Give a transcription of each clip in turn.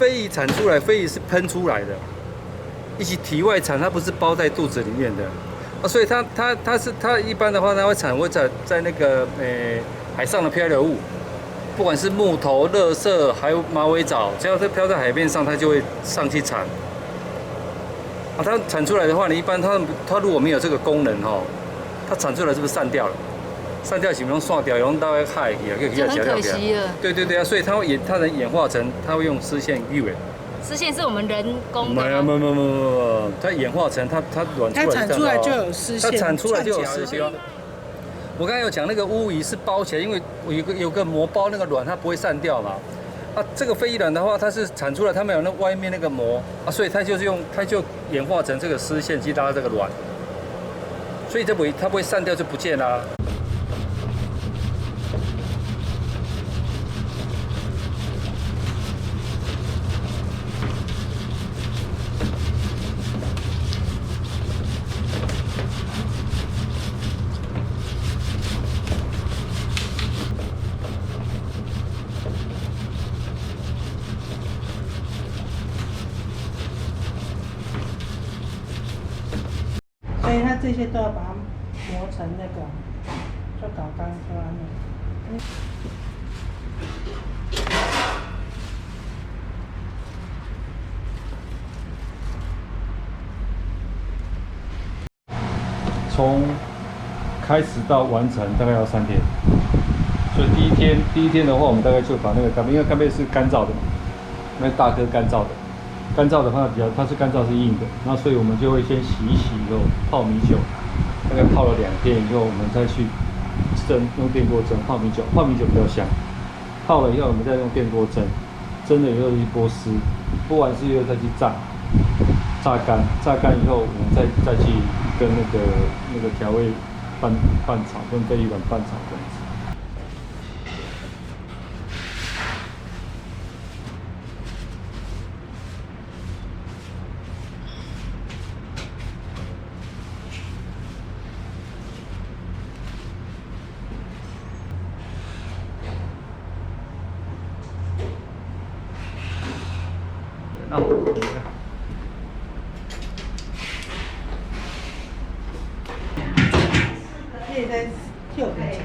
飞鱼产出来，飞鱼是喷出来的，一起体外产，它不是包在肚子里面的。所以它一般的话，它会在那个海上的漂流物，不管是木头、垃圾，还有马尾藻，只要它漂在海面上，它就会上去产。它产出来的话，你一般它如果没有这个功能它产出来是不是散掉了？散掉是不用散掉，用到海去啊，就很可惜了。对啊，所以它能演化成，它会用丝线育的。丝线是我们人工的吗？没，它演化成它卵出来，它产出来就有丝线，它产出来就有丝线。我刚才有讲那个乌鱼是包起来，因为有个膜包那个卵，它不会散掉嘛。这个飞鱼卵的话，它是产出来，它没有那外面那个膜所以它就演化成这个丝线去拉这个卵，所以它不会散掉就不见啦。所以它这些都要把它磨成那个，就搞干出来从开始到完成大概要3天，所以第一天的话，我们大概就把那个干贝，因为干贝是干燥的嘛，那大颗干燥的。干燥的话它是干燥是硬的，那所以我们就会先洗一洗以后泡米酒，大概泡了2天以后，我们再去用电锅蒸泡米酒比较香。泡了以后，我们再用电锅蒸，蒸了以后去剥丝，剥完丝以后再去炸干以后，我们再去跟那个调味拌炒，跟飞鱼卵拌炒这样子。可以再跳一下。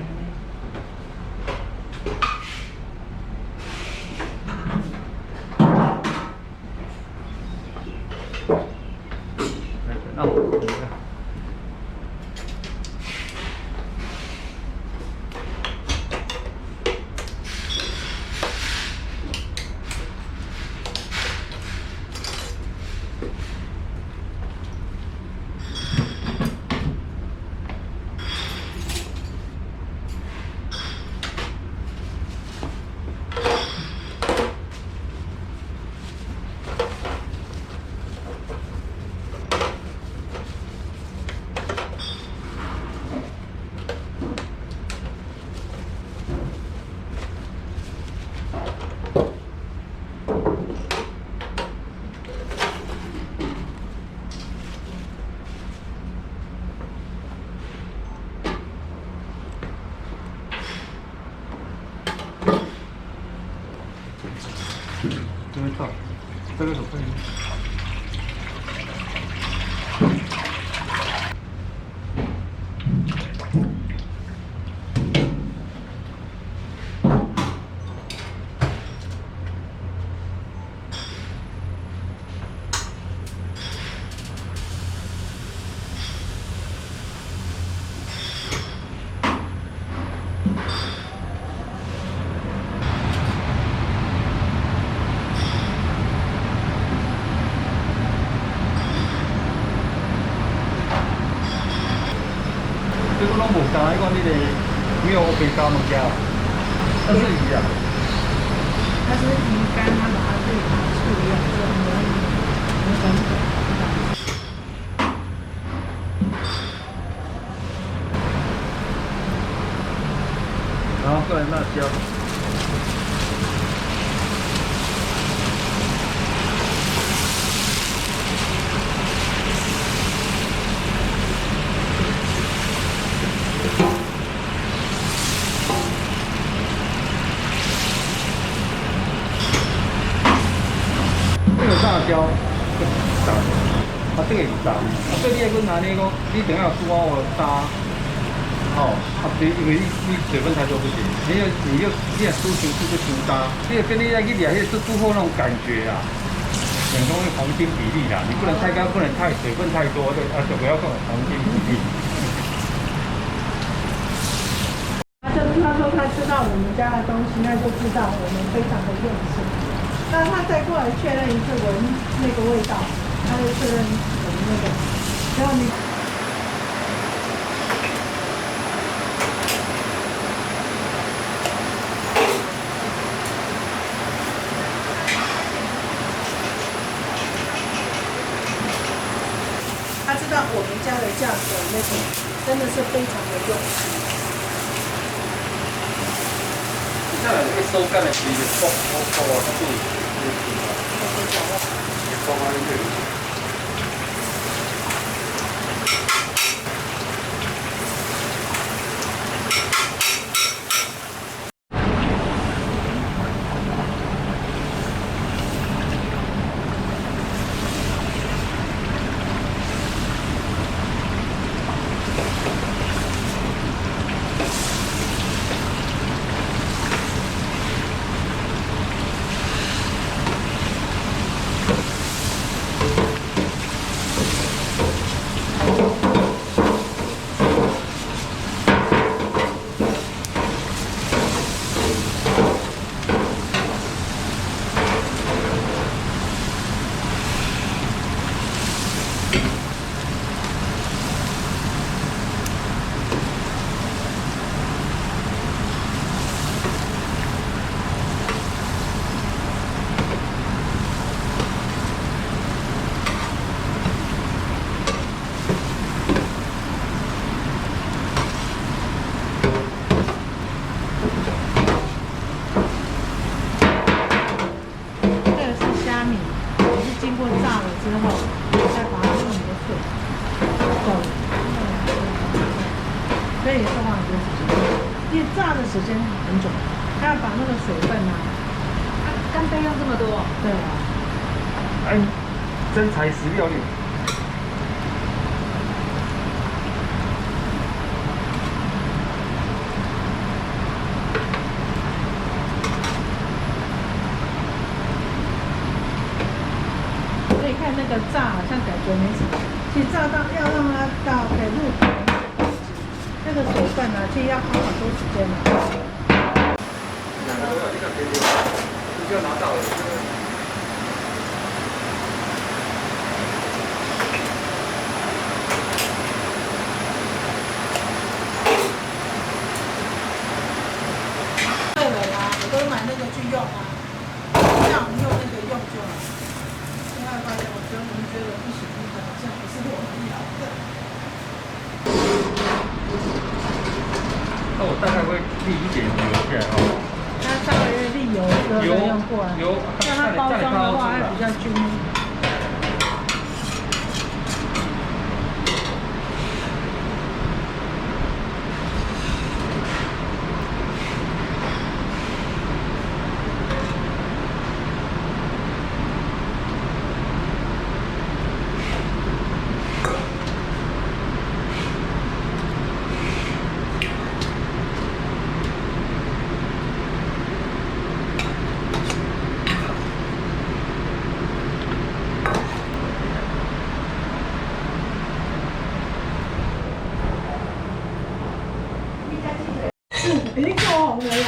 这边到，这个手放进去。这个拢无加，迄个你个没有被加物件，那是鱼啊。它是鱼干，它把它自己处理了之后，然后过来辣椒。椒个炸，这个是炸，所以你要拿那个，你等下有煮好我炸，因为你水分太多不行，你要煮就煮炸，你要跟你那去掠迄煮好那种感觉啊，很容易黄金比例啦，你不能太干，不能太水分太多，对，就不要这种黄金比例。他说他知道我们家的东西，那就知道我们非常的用心。那他再过来确认一次闻那个味道，他就确认我们那个，然后你。他知道我们家的价格那个真的是非常的用心。下来这个收干的皮就剥啊，它不也剥啊，就所以也是花很多时间，因为炸的时间很久，它要把那个水分啊，干贝用这么多？对啊，哎，真材实料呢。所以看那个炸好像感觉没什么，其实炸到要让它到可以入口。这个水分呢，其实要花很多时间的。就要拿到了。对了啦，我都买那个去用啊，像我们用那个用就好。现在发现我们觉得不行，那个好像不是我们要的。那我大概会沥一点油下来哦。它稍微沥油之后再用过来，让它包装的话还比较均匀。已经够红了呀！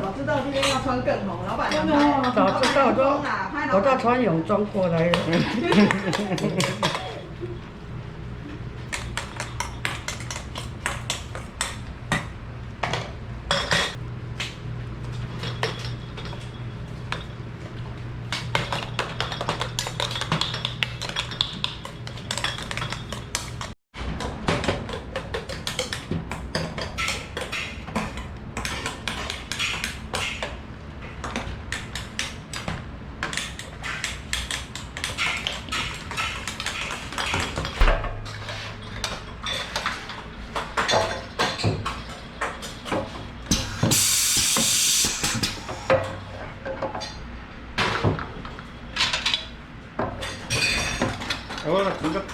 早知道今天要穿更红，老板娘早知道我都穿泳装过来了。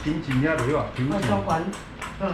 平紧遐落啊，平紧。中完，嗯。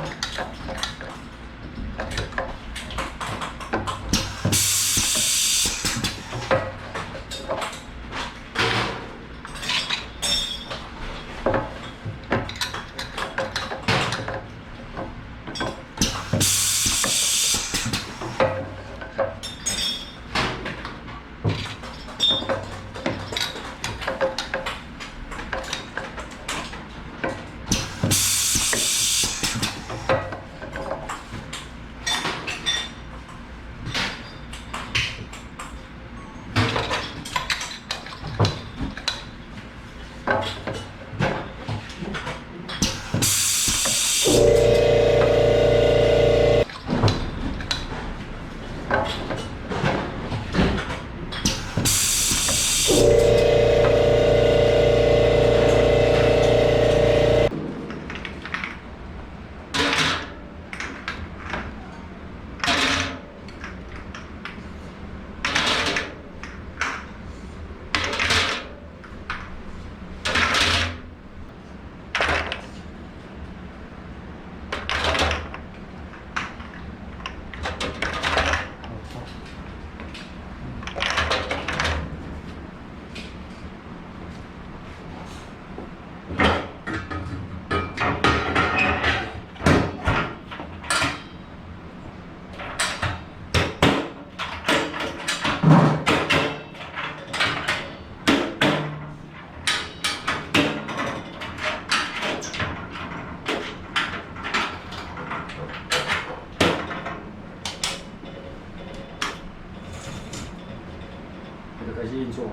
就开始运作。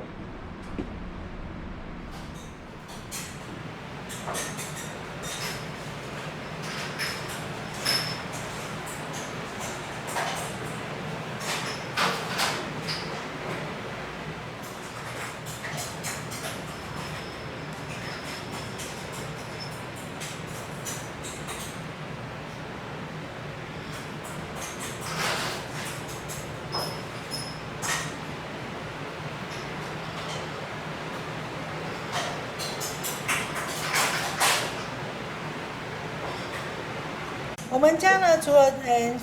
我们家呢，除了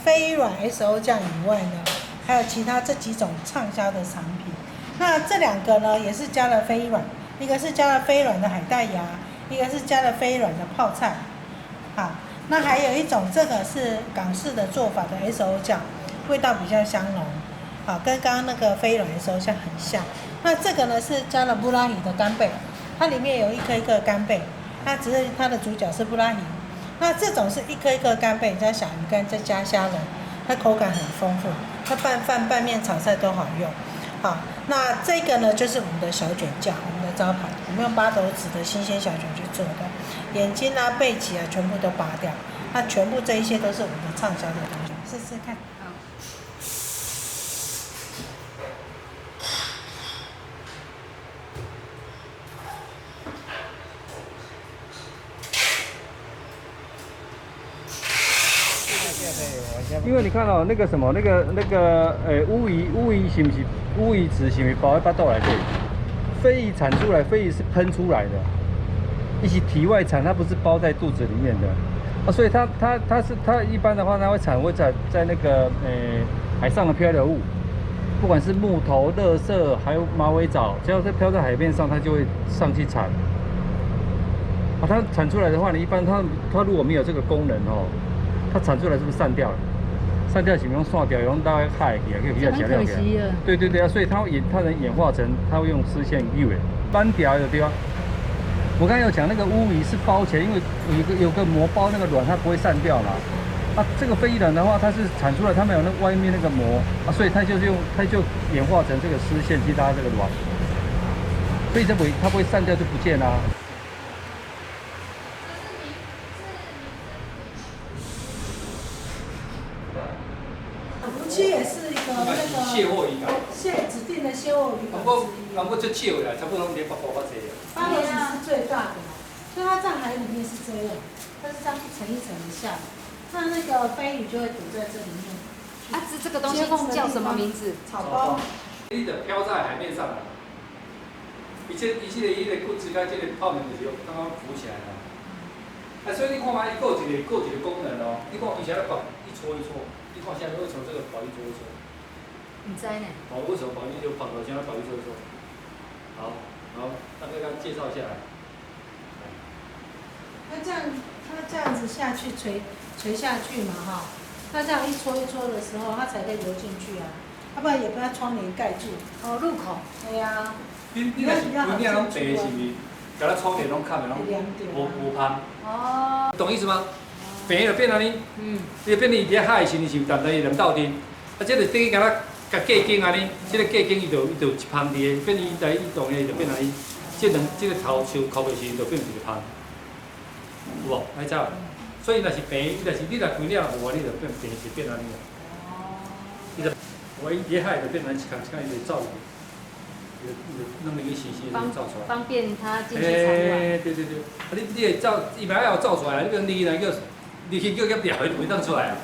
飞软 SO 酱以外呢，还有其他这几种畅销的产品。那这两个呢，也是加了飞软，一个是加了飞软的海带芽，一个是加了飞软的泡菜。好，那还有一种，这个是港式的做法的 SO 酱，味道比较香浓，好，跟刚刚那个飞软 SO 酱很像。那这个呢是加了布拉提的干贝，它里面有一颗一颗干贝，那只是它的主角是布拉提。那这种是一颗一颗干贝加小鱼干再加虾仁，它口感很丰富，它拌饭拌面炒菜都好用。好，那这个呢就是我们的小卷酱，我们的招牌，我们用8斗子的新鲜小卷去做的，眼睛啊、背脊啊全部都拔掉，那全部这一些都是我们的畅销的东西，试试看。好。因为你看哦，那个什么，乌鱼是不是乌鱼子是不是包在巴肚来对？飞鱼产出来，飞鱼是喷出来的，一起体外产，它不是包在肚子里面的啊，所以它一般的话，它会在那个海上的漂流物，不管是木头、垃圾，还有马尾藻，只要是漂在海面上，它就会上去产。啊，它产出来的话，你一般它如果没有这个功能哦，它产出来是不是散掉了？散掉是用散掉，用大概海去啊，比较材料去。对对对啊，所以它能演化成，它会用丝线幼的斑条的对吧？我刚才有讲那个乌鱼是包起来，因为有个膜包那个卵，它不会散掉嘛。啊，这个飞卵的话，它是产出来它没有那外面那个膜啊，所以它就演化成这个丝线去拉这个卵，所以它不会散掉就不见啦。这也是一个那个卸货鱼港，指定的卸货鱼港之一。不过就少啦，差不多连8多济啊。巴罗子是最大的，所以它在海里面是这样，它是这样一层一层的下来，那个飞鱼就会躲在这里面。啊，这个东西叫什么名字？草包。你得漂在海面上，一切的骨质跟这个泡面就是刚刚浮起来了。所以你看嘛，伊有一个功能哦，你看以前要保一搓一搓，你看现在为什么这个保一搓一搓？你知呢？哦，为什么保一就跑到现在保一搓一搓？好，大概给他介绍一下来。那这样子下去垂下去嘛哈，那这样一搓一搓的时候，它才可以流进去啊，要不然也把窗帘盖住。哦，入口。对呀。你若是规定拢白是毋是？甲咱窗帘拢盖的拢无香。哦。懂意思吗？平就变安尼，你变你伫遐海的时阵是淡淡的两道丁，啊，这个等于甲架筋安尼，这个架筋伊就一香伫个，变伊来移动的就变安尼，这个头手扣的时就变一个香，有无？来走。所以若是平，伊若是你若规领无，你就变平是变安尼啦。哦。伊就我伊伫海就变成一项伊就照。弄一个细细的照出来，方便他进去参观。对，你会照，伊本来要照出来，你跟你那个，你去叫业调，伊就会当出来啊。